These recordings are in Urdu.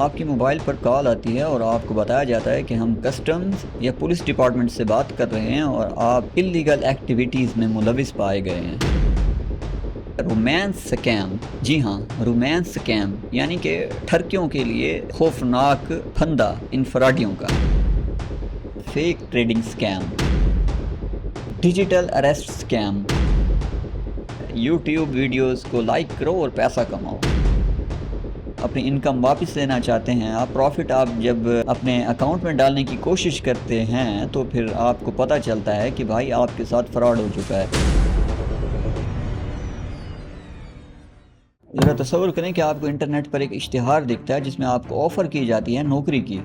آپ کی موبائل پر کال آتی ہے اور آپ کو بتایا جاتا ہے کہ ہم کسٹمز یا پولیس ڈپارٹمنٹ سے بات کر رہے ہیں اور آپ انلیگل ایکٹیویٹیز میں ملوث پائے گئے ہیں۔ رومانس سکیم، جی ہاں، رومانس سکیم یعنی کہ ٹھرکیوں کے لیے خوفناک پھندا انفرادیوں کا۔ Fake trading scheme, digital arrest scheme, YouTube videos کو لائک کرو اور پیسہ کماؤ۔ اپنی انکم واپس لینا چاہتے ہیں آپ، پروفٹ آپ جب اپنے اکاؤنٹ میں ڈالنے کی کوشش کرتے ہیں تو پھر آپ کو پتہ چلتا ہے کہ بھائی آپ کے ساتھ فراڈ ہو چکا ہے۔ ذرا تصور کریں کہ آپ کو انٹرنیٹ پر ایک اشتہار دکھتا ہے جس میں آپ کو آفر کی جاتی ہے نوکری کی،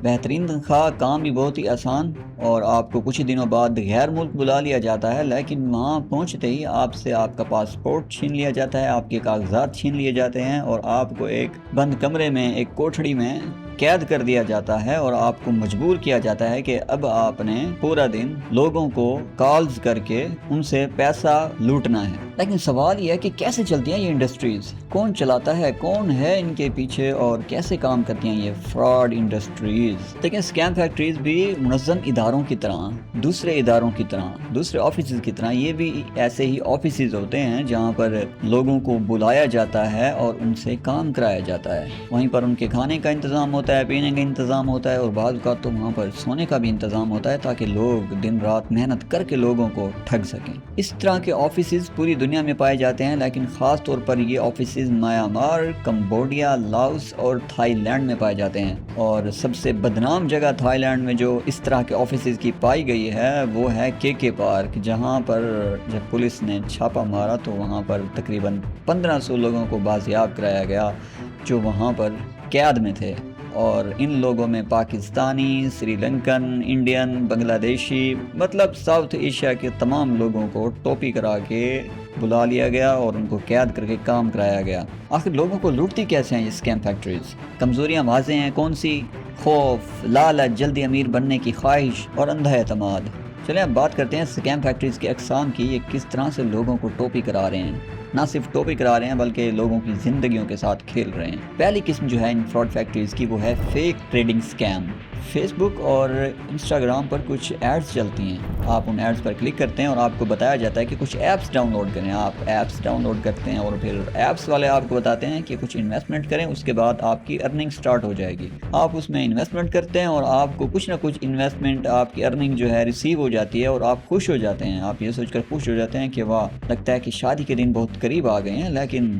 بہترین تنخواہ، کام بھی بہت ہی آسان، اور آپ کو کچھ ہی دنوں بعد غیر ملک بلا لیا جاتا ہے، لیکن وہاں پہنچتے ہی آپ سے آپ کا پاسپورٹ چھین لیا جاتا ہے، آپ کے کاغذات چھین لیے جاتے ہیں اور آپ کو ایک بند کمرے میں، ایک کوٹھڑی میں قید کر دیا جاتا ہے اور آپ کو مجبور کیا جاتا ہے کہ اب آپ نے پورا دن لوگوں کو کالز کر کے ان سے پیسہ لوٹنا ہے۔ لیکن سوال یہ ہے کہ کیسے چلتی ہیں یہ انڈسٹریز، کون چلاتا ہے، کون ہے ان کے پیچھے اور کیسے کام کرتی ہیں یہ فراڈ انڈسٹریز؟ لیکن اسکیم فیکٹریز بھی منظم اداروں کی طرح، دوسرے اداروں کی طرح، دوسرے آفیسز کی طرح یہ بھی ایسے ہی آفیسز ہوتے ہیں جہاں پر لوگوں کو بلایا جاتا ہے اور ان سے کام کرایا جاتا ہے۔ وہیں پر ان کے کھانے کا انتظام ہوتا ہے، پینے کا انتظام ہوتا ہے اور بعض اوقات تو وہاں پر سونے کا بھی انتظام ہوتا ہے تاکہ لوگ دن رات محنت کر کے لوگوں کو ٹھگ سکیں۔ اس طرح کے آفیسز پوری دنیا میں پائے جاتے ہیں، لیکن خاص طور پر یہ آفیسز میانمار، کمبوڈیا، لاؤس اور تھائی لینڈ میں پائے جاتے ہیں، اور سب سے بدنام جگہ تھائی لینڈ میں جو اس طرح کے آفیسز کی پائی گئی ہے وہ ہے کے پارک، جہاں پر جب پولیس نے چھاپہ مارا تو وہاں پر تقریباً 1500 لوگوں کو بازیاب کرایا گیا جو وہاں پر قید میں تھے، اور ان لوگوں میں پاکستانی، سری لنکن، انڈین، بنگلہ دیشی، مطلب ساؤتھ ایشیا کے تمام لوگوں کو ٹوپی کرا کے بلا لیا گیا اور ان کو قید کر کے کام کرایا گیا۔ آخر لوگوں کو لوٹتی کیسے ہیں یہ اسکیم فیکٹریز؟ کمزوریاں واضح ہیں، کون سی؟ خوف، لالچ، جلدی امیر بننے کی خواہش اور اندھا اعتماد۔ چلیں اب بات کرتے ہیں اسکیم فیکٹریز کی اقسام کی، یہ کس طرح سے لوگوں کو ٹوپی کرا رہے ہیں، نہ صرف ٹوپی کرا رہے ہیں بلکہ لوگوں کی زندگیوں کے ساتھ کھیل رہے ہیں۔ پہلی قسم جو ہے ان فراڈ فیکٹریز کی وہ ہے فیک ٹریڈنگ سکیم۔ فیس بک اور انسٹاگرام پر کچھ ایڈز چلتی ہیں، آپ ان ایڈز پر کلک کرتے ہیں اور آپ کو بتایا جاتا ہے کہ کچھ ایپس ڈاؤن لوڈ کریں، آپ ایپس ڈاؤن لوڈ کرتے ہیں اور پھر ایپس والے آپ کو بتاتے ہیں کہ کچھ انویسٹمنٹ کریں، اس کے بعد آپ کی ارننگ سٹارٹ ہو جائے گی۔ آپ اس میں انویسٹمنٹ کرتے ہیں اور آپ کو کچھ نہ کچھ انویسٹمنٹ، آپ کی ارننگ جو ہے ریسیو ہو جاتی ہے اور آپ خوش ہو جاتے ہیں، آپ یہ سوچ کر خوش ہو جاتے ہیں کہ واہ، لگتا ہے کہ شادی کے دن بہت قریب آ گئے ہیں، لیکن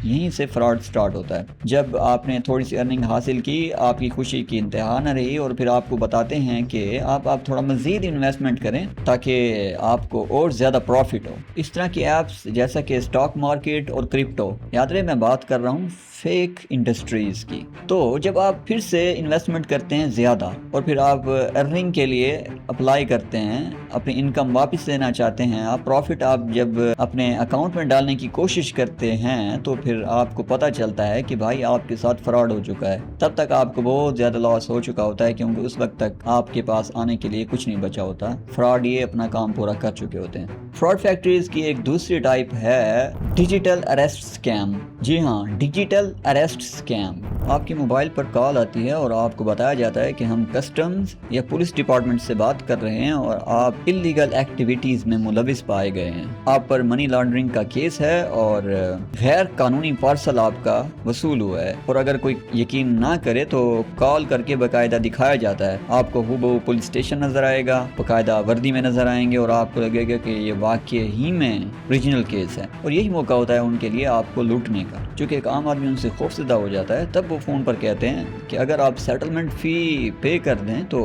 یہیں سے فراڈ سٹارٹ ہوتا ہے۔ جب آپ نے تھوڑی سی ارننگ حاصل کی، آپ کی خوشی کی انتہا نہ رہی اور پھر آپ کو بتاتے ہیں کہ آپ تھوڑا مزید انویسٹمنٹ کریں تاکہ آپ کو اور زیادہ پروفٹ ہو۔ اس طرح کی ایپس جیسا کہ اسٹاک مارکیٹ اور کرپٹو، یاد رہے میں بات کر رہا ہوں فیک انڈسٹریز کی۔ تو جب آپ پھر سے انویسٹمنٹ کرتے ہیں زیادہ اور پھر آپ ارننگ کے لیے اپلائی کرتے ہیں، اپنی انکم واپس لینا چاہتے ہیں آپ، پروفٹ آپ جب اپنے اکاؤنٹ میں ڈالنے کی کوشش کرتے ہیں تو پھر آپ کو پتہ چلتا ہے کہ بھائی آپ کے ساتھ فراڈ ہو چکا ہے۔ تب تک آپ کو بہت زیادہ لاس ہو چکا ہوتا ہے کیونکہ اس وقت تک آپ کے پاس آنے کے لیے کچھ نہیں بچا ہوتا، فراڈ یہ اپنا کام پورا کر چکے ہوتے ہیں۔ فراڈ فیکٹریز کی ایک دوسری ٹائپ ہے ڈیجیٹل اریسٹ سکیم۔ جی ہاں، ڈیجیٹل اریسٹ سکیم۔ آپ کی موبائل پر کال آتی ہے اور آپ کو بتایا جاتا ہے کہ ہم کسٹمز یا پولیس ڈپارٹمنٹ سے بات کر رہے ہیں اور آپ انلیگل ایکٹیویٹیز میں ملوث پائے گئے ہیں، آپ پر منی لانڈرنگ کا کیس ہے اور غیر قانونی پارسل آپ کا وصول ہوا ہے، اور اگر کوئی یقین نہ کرے تو کال کر کے باقاعدہ دکھایا جاتا ہے، آپ کو ہو پولیس اسٹیشن نظر آئے گا، باقاعدہ وردی میں نظر آئیں گے اور آپ کو لگے گا کہ یہ واقعی ہی میں اوریجنل کیس ہے، اور یہی موقع ہوتا ہے ان کے لیے آپ کو لوٹنے کا۔ چونکہ ایک عام آدمی ان سے خوفزدہ ہو جاتا ہے، تب وہ فون پر کہتے ہیں کہ اگر آپ سیٹلمنٹ فی پے کر دیں تو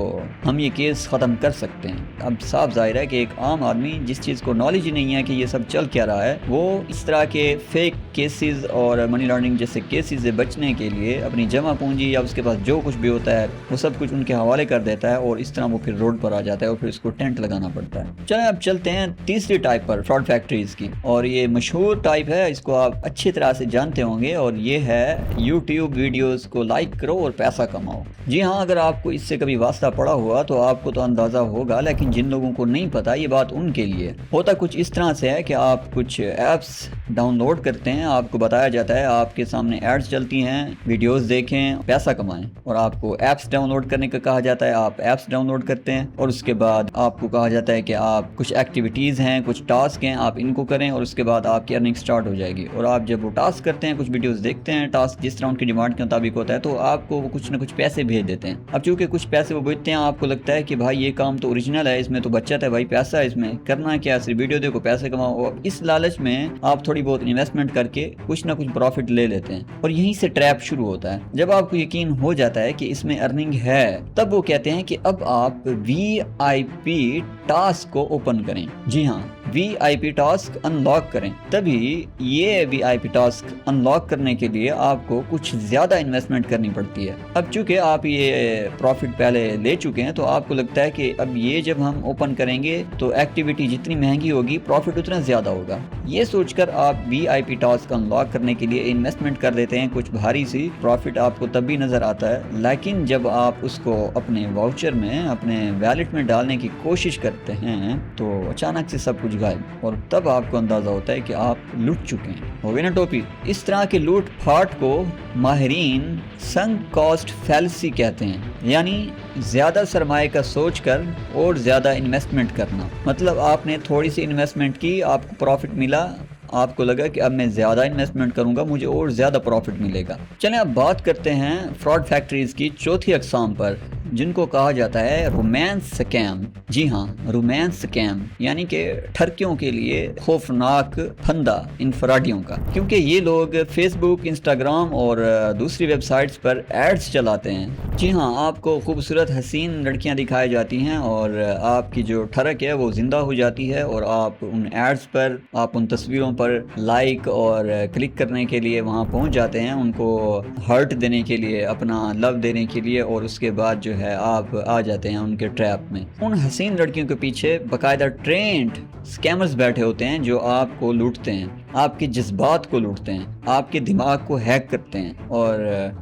ہم یہ کیس ختم کر سکتے ہیں۔ اب صاف ظاہر ہے کہ ایک عام آدمی جس چیز کو نالج ہی نہیں ہے کہ یہ سب چل کیا رہا ہے، وہ اس طرح کے فیک کیسز اور منی لانڈرنگ جیسے کیسز سے بچنے کے لیے اپنی جمع پونجی یا اس کے پاس جو کچھ بھی ہوتا ہے وہ سب کچھ ان کے حوالے کر دیتا ہے، اور اس طرح وہ پھر روڈ پر آ جاتا ہے اور پھر اس کو ٹینٹ لگانا پڑتا ہے۔ چلیں اب چلتے ہیں تیسری ٹائپ پر فراڈ فیکٹریز کی، اور یہ مشہور ٹائپ ہے، اس کو آپ اچھی طرح سے جانتے ہوں گے، اور یہ ہے یوٹیوب ویڈیوز کو لائک کرو اور پیسہ کماؤ۔ جی ہاں، اگر آپ کو اس سے کبھی واسطہ پڑا ہوا تو آپ کو تو اندازہ ہوگا، لیکن جن لوگوں کو نہیں پتا یہ بات ان کے لیے ہوتا کچھ اس طرح سے ہے کہ آپ کچھ ایپس ڈاؤن لوڈ کرتے ہیں آپ کو بتایا جاتا ہے آپ کے سامنے ایڈز چلتی ہیں، ویڈیوز دیکھیں، پیسہ کمائیں، اور آپ کو ایپس ڈاؤن لوڈ کرنے کا کہا جاتا ہے، آپ ایپس ڈاؤن لوڈ کرتے ہیں، اور اس کے بعد آپ کو کہا جاتا ہے کہ آپ کچھ ایکٹیویٹیز ہیں، کچھ ٹاسک ہیں، آپ ان کو کریں، اور اس کے بعد آپ کی ارننگ سٹارٹ ہو جائے گی۔ اور آپ جب وہ ٹاسک کرتے ہیں، کچھ ویڈیوز دیکھتے ہیں، ٹاسک جس طرح ان کی ڈیمانڈ کے مطابق ہوتا ہے، تو آپ کو وہ کچھ نہ کچھ پیسے بھیج دیتے ہیں۔ اب چونکہ کچھ پیسے وہ بھیجتے ہیں، آپ کو لگتا ہے کہ بھائی یہ کام تو اوریجنل ہے، اس میں تو بچت ہے، بھائی پیسہ ہے، اس میں کرنا کیا، صرف ویڈیو دیکھو پیسے کماؤ، اور اس لالچ میں آپ تھوڑی بہت انویسٹمنٹ کر کے کچھ نہ کچھ پروفٹ لے لیتے ہیں، اور یہیں سے ٹریپ شروع ہوتا ہے۔ جب آپ کو یقین ہو جاتا ہے کہ اس میں ارننگ ہے، تب وہ کہتے ہیں کہ اب آپ وی آئی پی ٹاسک کو اوپن کریں۔ جی ہاں، وی آئی پی ٹاسک ان لاک کریں۔ تبھی یہ وی آئی پی ٹاسک ان لاک کرنے کے لیے آپ کو کچھ زیادہ انویسٹمنٹ کرنی پڑتی ہے۔ اب چونکہ آپ یہ پروفٹ پہلے لے چکے ہیں، تو آپ کو لگتا ہے کہ اب یہ جب ہم اوپن کریں گے تو ایکٹیویٹی جتنی مہنگی ہوگی پروفٹ اتنا زیادہ ہوگا۔ یہ سوچ کر آپ وی آئی پی ٹاسک ان لاک کرنے کے لیے انویسٹمنٹ کر دیتے ہیں، کچھ بھاری سی، پروفٹ آپ کو تب بھی نظر آتا ہے، لیکن جب آپ اس کو اپنے واؤچر میں، اپنے ویلٹ میں ڈالنے کی کوشش کرتے ہیں تو اچانک سے سب کچھ غائب، اور تب آپ کو اندازہ ہوتا ہے کہ آپ لٹ چکے ہیں۔ ہو گئی نا ٹوپی؟ اس طرح کے لوٹ پھاٹ کو ماہرین سنک کاسٹ فیلسی کہتے ہیں، یعنی زیادہ سرمایہ کا سوچ کر اور زیادہ انویسٹمنٹ کرنا۔ مطلب آپ نے تھوڑی سی انویسٹمنٹ کی، آپ کو پروفٹ ملا، آپ کو لگا کہ اب میں زیادہ انویسٹمنٹ کروں گا، مجھے اور زیادہ پروفٹ ملے گا۔ چلیں اب بات کرتے ہیں فراڈ فیکٹریز کی چوتھی اقسام پر، جن کو کہا جاتا ہے رومانس سکیم۔ جی ہاں، رومانس سکیم یعنی کہ ٹھرکیوں کے لیے خوفناک پھندا ان فراڈیوں کا، کیونکہ یہ لوگ فیس بک، انسٹاگرام اور دوسری ویب سائٹس پر ایڈز چلاتے ہیں۔ جی ہاں، آپ کو خوبصورت حسین لڑکیاں دکھائی جاتی ہیں، اور آپ کی جو ٹھرک ہے وہ زندہ ہو جاتی ہے، اور آپ ان ایڈز پر، آپ ان تصویروں پر لائک اور کلک کرنے کے لیے وہاں پہنچ جاتے ہیں، ان کو ہرٹ دینے کے لیے، اپنا لو دینے کے لیے، اور اس کے بعد جو ہے آپ آ جاتے ہیں ان کے ٹریپ میں۔ ان حسین لڑکیوں کے پیچھے باقاعدہ ٹرینڈ سکیمرز بیٹھے ہوتے ہیں جو آپ کو لوٹتے ہیں، آپ کے جذبات کو لوٹتے ہیں، آپ کے دماغ کو ہیک کرتے ہیں، اور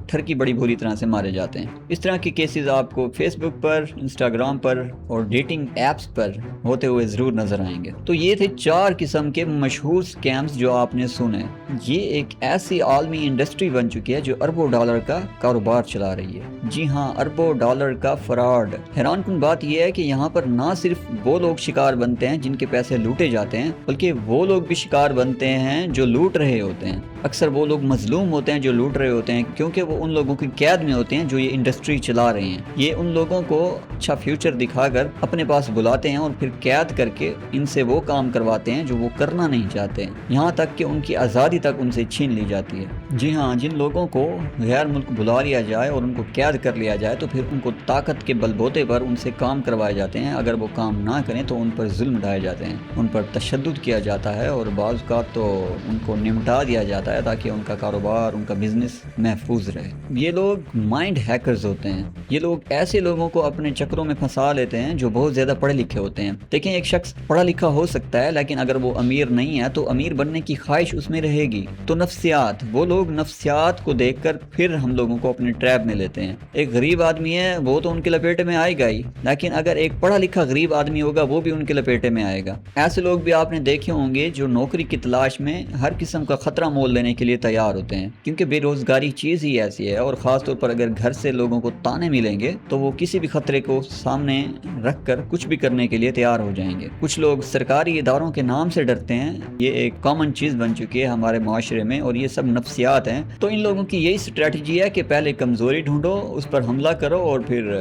ٹھرکی بڑی بری طرح سے مارے جاتے ہیں۔ اس طرح کے کیسز آپ کو فیس بک پر، انسٹاگرام پر اور ڈیٹنگ ایپس پر ہوتے ہوئے ضرور نظر آئیں گے۔ تو یہ تھے 4 قسم کے مشہور سکیمز جو آپ نے سنے۔ یہ ایک ایسی عالمی انڈسٹری بن چکی ہے جو اربوں ڈالر کا کاروبار چلا رہی ہے۔ جی ہاں، اربوں ڈالر کا فراڈ۔ حیران کن بات یہ ہے کہ یہاں پر نہ صرف وہ لوگ شکار بنتے ہیں جن کے پیسے لوٹے جاتے ہیں، بلکہ وہ لوگ بھی شکار بنتے ہیں جو لوٹ رہے ہوتے ہیں۔ اکثر وہ لوگ مظلوم ہوتے ہیں جو لوٹ رہے ہوتے ہیں، کیونکہ وہ ان لوگوں کی قید میں ہوتے ہیں جو یہ انڈسٹری چلا رہے ہیں۔ یہ ان لوگوں کو اچھا فیوچر دکھا کر اپنے پاس بلاتے ہیں، اور پھر قید کر کے ان سے وہ کام کرواتے ہیں جو وہ کرنا نہیں چاہتے ہیں، یہاں تک کہ ان کی آزادی تک ان سے چھین لی جاتی ہے۔ جی ہاں، جن لوگوں کو غیر ملک بلا لیا جائے اور ان کو قید کر لیا جائے تو پھر ان کو طاقت کے بل بوتے پر ان سے کام کروائے جاتے ہیں۔ اگر وہ کام نہ کریں تو ان پر ظلم ڈھائے جاتے ہیں، ان پر تشدد کیا جاتا ہے، اور بعض اوقات تو ان کو نمٹا دیا جاتا ہے تاکہ ان کا کاروبار، ان کا بزنس محفوظ رہے۔ یہ لوگ مائنڈ ہیکرز ہوتے ہیں۔ یہ لوگ ایسے لوگوں کو اپنے چکروں میں پھنسا لیتے ہیں جو بہت زیادہ پڑھے لکھے ہوتے ہیں۔ دیکھیں، ایک شخص پڑھا لکھا ہو سکتا ہے، لیکن اگر وہ امیر نہیں ہے تو امیر بننے کی خواہش اس میں رہے گی۔ تو نفسیات، وہ لوگ نفسیات کو دیکھ کر پھر ہم لوگوں کو اپنے ٹریپ میں لیتے ہیں۔ ایک غریب آدمی ہے، وہ تو ان کے لپیٹے میں آئے گا ہی، لیکن اگر ایک پڑھا لکھا غریب آدمی ہوگا وہ بھی ان کے لپیٹے میں آئے گا۔ ایسے لوگ بھی آپ نے دیکھے ہوں گے جو نوکری کی تلاش میں ہر قسم کا خطرہ مول لینے کے لیے تیار ہوتے ہیں، کیونکہ بے روزگاری چیز ہی ایسی ہے، اور خاص طور پر اگر گھر سے لوگوں کو تانے ملیں گے تو وہ کسی بھی خطرے کو سامنے رکھ کر کچھ بھی کرنے کے لیے تیار ہو جائیں گے۔ کچھ لوگ سرکاری اداروں کے نام سے ڈرتے ہیں، یہ ایک کامن چیز بن چکی ہے ہمارے معاشرے میں، اور یہ سب نفسیات ہیں۔ تو ان لوگوں کی یہی اسٹریٹجی ہے کہ پہلے کمزوری ڈھونڈو، اس پر حملہ کرو، اور پھر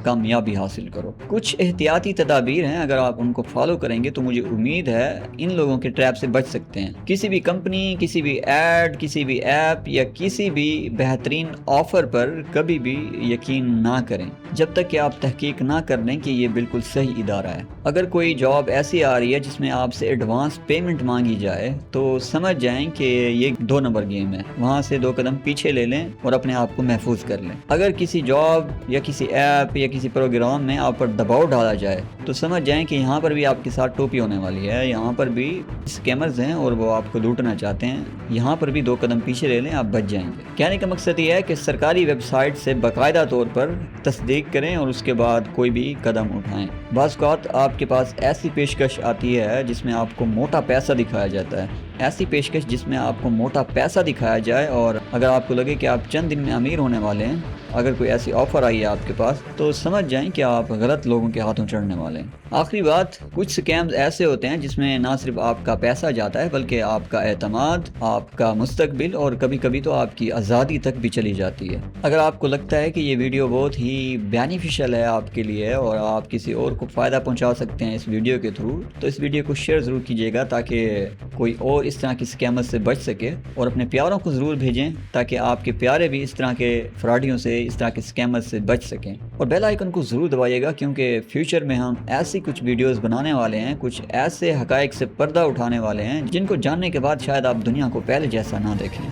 کامیابی حاصل کرو۔ کچھ احتیاطی تدابیر ہیں، اگر آپ ان کو فالو کریں گے تو مجھے امید ہے ان لوگوں کے ٹریپ سے بچ سکتے ہیں۔ کسی بھی کمپنی، کسی بھی ایڈ، کسی بھی ایپ یا کسی بھی بہترین آفر پر کبھی بھی یقین نہ کریں جب تک کہ آپ تحقیق نہ کر لیں کہ یہ بالکل صحیح ادارہ ہے۔ اگر کوئی جاب ایسی آ رہی ہے جس میں آپ سے ایڈوانس پیمنٹ مانگی جائے تو سمجھ جائیں کہ یہ 2 نمبر گیم ہے، وہاں سے 2 قدم پیچھے لے لیں اور اپنے آپ کو محفوظ کر لیں۔ اگر کسی جاب یا کسی ایپ یا کسی پروگرام میں آپ پر دباؤ ڈالا جائے تو سمجھ جائیں کہ یہاں پر بھی آپ کے ساتھ ٹوپی ہونے والی ہے، یہاں پر بھی اسکیمرز ہیں اور وہ آپ کو لوٹنا چاہتے ہیں، یہاں پر بھی 2 قدم پیچھے لے لیں، آپ بچ جائیں گے۔ کہنے کا مقصد یہ ہے کہ سرکاری ویب سائٹ سے باقاعدہ طور پر تصدیق کریں اور اس کے بعد کوئی بھی قدم اٹھائیں۔ بعض اوقات آپ کے پاس ایسی پیشکش آتی ہے جس میں آپ کو موٹا پیسہ دکھایا جاتا ہے، ایسی پیشکش جس میں آپ کو موٹا پیسہ دکھایا جائے، اور اگر آپ کو لگے کہ آپ چند دن میں امیر ہونے والے ہیں، اگر کوئی ایسی آفر آئی ہے آپ کے پاس، تو سمجھ جائیں کہ آپ غلط لوگوں کے ہاتھوں چڑھنے والے ہیں۔ آخری بات، کچھ سکیمز ایسے ہوتے ہیں جس میں نہ صرف آپ کا پیسہ جاتا ہے بلکہ آپ کا اعتماد، آپ کا مستقبل اور کبھی کبھی تو آپ کی آزادی تک بھی چلی جاتی ہے۔ اگر آپ کو لگتا ہے کہ یہ ویڈیو بہت ہی بینیفیشل ہے آپ کے لیے اور آپ کسی اور کو فائدہ پہنچا سکتے ہیں اس ویڈیو کے تھرو، تو اس ویڈیو کو شیئر ضرور کیجیے گا تاکہ کوئی اور اس طرح کی سکیمز سے بچ سکے، اور اپنے پیاروں کو ضرور بھیجیں تاکہ آپ کے پیارے بھی اس طرح کے فراڈیوں سے، اس طرح کے سکیمز سے بچ سکیں۔ اور بیل آئیکن کو ضرور دبائیے گا، کیونکہ فیوچر میں ہم ایسی کچھ ویڈیوز بنانے والے ہیں، کچھ ایسے حقائق سے پردہ اٹھانے والے ہیں جن کو جاننے کے بعد شاید آپ دنیا کو پہلے جیسا نہ دیکھیں۔